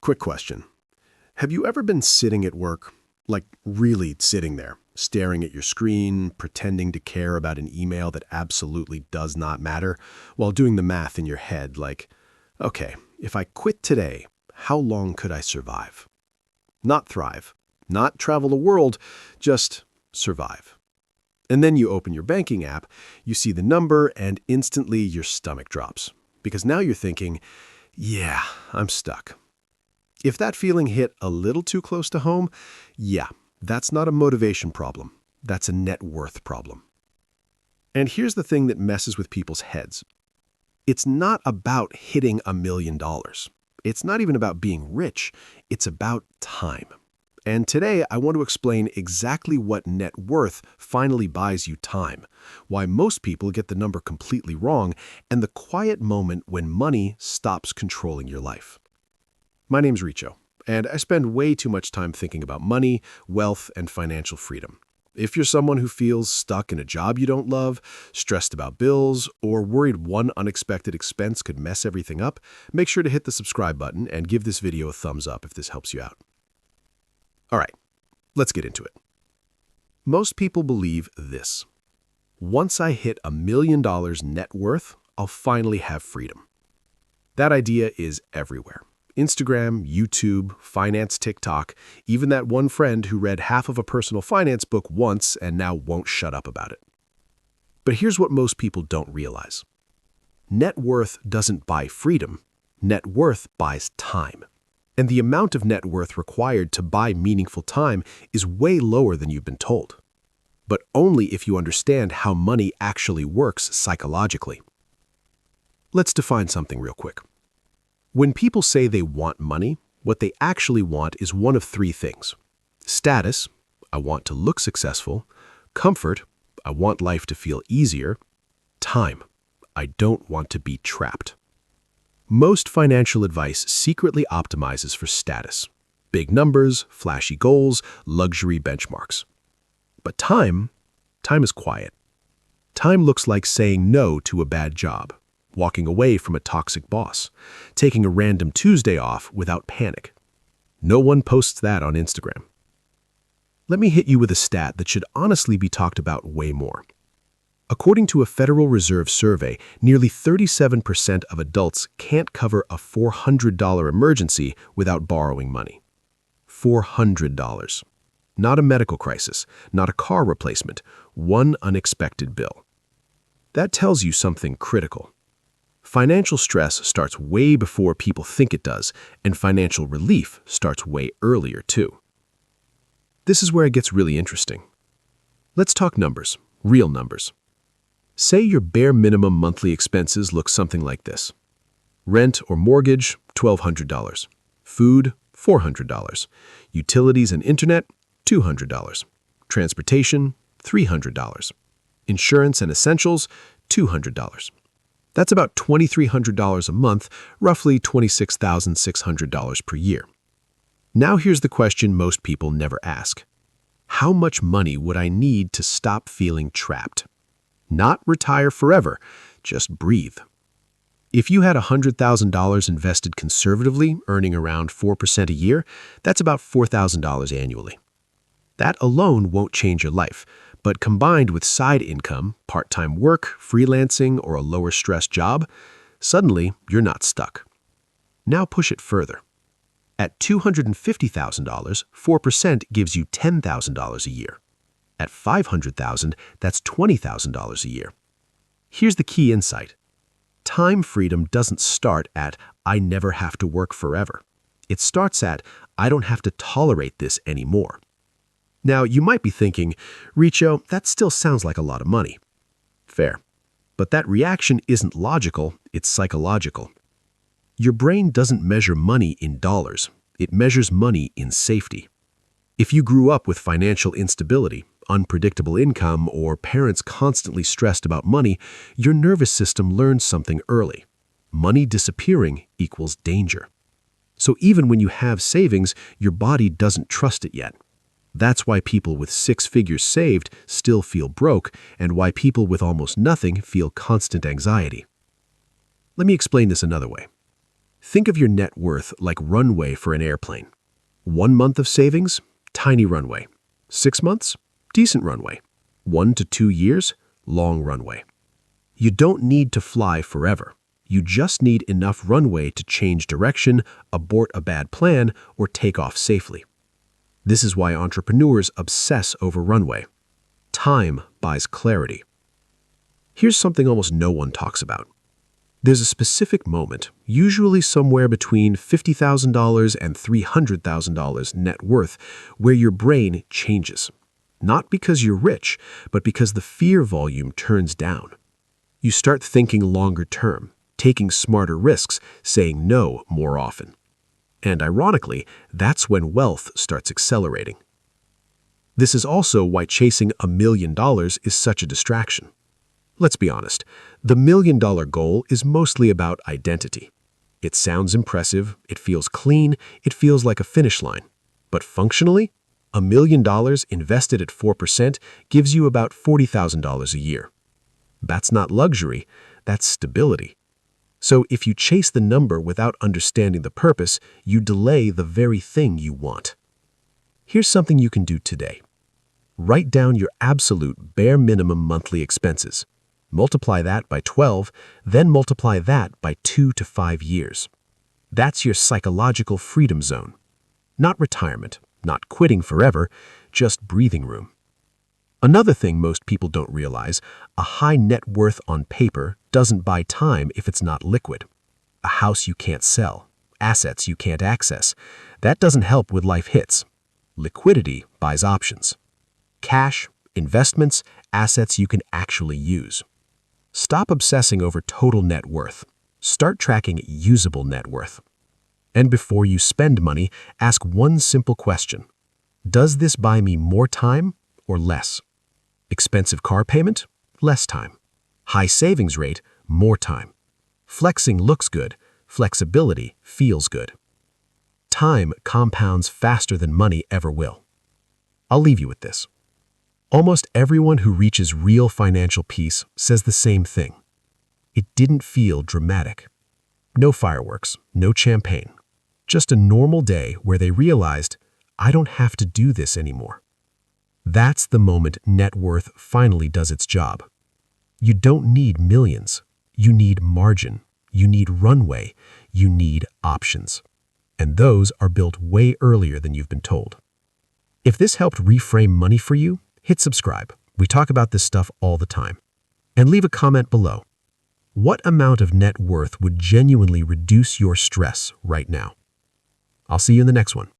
Quick question. Have you ever been sitting at work, like really sitting there, staring at your screen, pretending to care about an email that absolutely does not matter, while doing the math in your head like, okay, if I quit today, how long could I survive? Not thrive, not travel the world, just survive. And then you open your banking app, you see the number, and instantly your stomach drops. Because now you're thinking, yeah, I'm stuck. If that feeling hit a little too close to home, yeah, that's not a motivation problem. That's a net worth problem. And here's the thing that messes with people's heads. It's not about hitting $1 million. It's not even about being rich. It's about time. And today, I want to explain exactly what net worth finally buys you time, why most people get the number completely wrong, and the quiet moment when money stops controlling your life. My name's Richo, and I spend way too much time thinking about money, wealth, and financial freedom. If you're someone who feels stuck in a job you don't love, stressed about bills, or worried one unexpected expense could mess everything up, make sure to hit the subscribe button and give this video a thumbs up if this helps you out. All right, let's get into it. Most people believe this. Once I hit $1 million net worth, I'll finally have freedom. That idea is everywhere. Instagram, YouTube, finance TikTok, even that one friend who read half of a personal finance book once and now won't shut up about it. But here's what most people don't realize. Net worth doesn't buy freedom. Net worth buys time. And the amount of net worth required to buy meaningful time is way lower than you've been told. But only if you understand how money actually works psychologically. Let's define something real quick. When people say they want money, what they actually want is one of three things. Status, I want to look successful. Comfort, I want life to feel easier. Time, I don't want to be trapped. Most financial advice secretly optimizes for status. Big numbers, flashy goals, luxury benchmarks. But time is quiet. Time looks like saying no to a bad job, walking away from a toxic boss, taking a random Tuesday off without panic. No one posts that on Instagram. Let me hit you with a stat that should honestly be talked about way more. According to a Federal Reserve survey, nearly 37% of adults can't cover a $400 emergency without borrowing money. $400. Not a medical crisis, not a car replacement, one unexpected bill. That tells you something critical. Financial stress starts way before people think it does, and financial relief starts way earlier too. This is where it gets really interesting. Let's talk numbers, real numbers. Say your bare minimum monthly expenses look something like this. Rent or mortgage, $1,200. Food, $400. Utilities and internet, $200. Transportation, $300. Insurance and essentials, $200. That's about $2,300 a month, roughly $26,600 per year. Now here's the question most people never ask. How much money would I need to stop feeling trapped? Not retire forever, just breathe. If you had $100,000 invested conservatively, earning around 4% a year, that's about $4,000 annually. That alone won't change your life, but combined with side income, part-time work, freelancing, or a lower stress job, suddenly you're not stuck. Now push it further. At $250,000, 4% gives you $10,000 a year. At $500,000, that's $20,000 a year. Here's the key insight. Time freedom doesn't start at, I never have to work forever. It starts at, I don't have to tolerate this anymore. Now, you might be thinking, Richo, that still sounds like a lot of money. Fair. But that reaction isn't logical, it's psychological. Your brain doesn't measure money in dollars. It measures money in safety. If you grew up with financial instability, unpredictable income, or parents constantly stressed about money, your nervous system learns something early. Money disappearing equals danger. So even when you have savings, your body doesn't trust it yet. That's why people with 6 figures saved still feel broke, and why people with almost nothing feel constant anxiety. Let me explain this another way. Think of your net worth like runway for an airplane. 1 month of savings, tiny runway. 6 months, decent runway. 1 to 2 years, long runway. You don't need to fly forever. You just need enough runway to change direction, abort a bad plan, or take off safely. This is why entrepreneurs obsess over runway. Time buys clarity. Here's something almost no one talks about. There's a specific moment, usually somewhere between $50,000 and $300,000 net worth, where your brain changes. Not because you're rich, but because the fear volume turns down. You start thinking longer term, taking smarter risks, saying no more often. And ironically, that's when wealth starts accelerating. This is also why chasing $1 million is such a distraction. Let's be honest, the $1 million goal is mostly about identity. It sounds impressive, it feels clean, it feels like a finish line. But functionally, $1 million invested at 4% gives you about $40,000 a year. That's not luxury, that's stability. So if you chase the number without understanding the purpose, you delay the very thing you want. Here's something you can do today. Write down your absolute bare minimum monthly expenses. Multiply that by 12, then multiply that by 2 to 5 years. That's your psychological freedom zone. Not retirement, not quitting forever, just breathing room. Another thing most people don't realize, a high net worth on paper doesn't buy time if it's not liquid. A house you can't sell, assets you can't access, that doesn't help when life hits. Liquidity buys options. Cash, investments, assets you can actually use. Stop obsessing over total net worth. Start tracking usable net worth. And before you spend money, ask one simple question. Does this buy me more time or less? Expensive car payment? Less time. High savings rate? More time. Flexing looks good. Flexibility feels good. Time compounds faster than money ever will. I'll leave you with this. Almost everyone who reaches real financial peace says the same thing. It didn't feel dramatic. No fireworks, no champagne. Just a normal day where they realized, I don't have to do this anymore. That's the moment net worth finally does its job. You don't need millions. You need margin. You need runway. You need options. And those are built way earlier than you've been told. If this helped reframe money for you, hit subscribe. We talk about this stuff all the time. And leave a comment below. What amount of net worth would genuinely reduce your stress right now? I'll see you in the next one.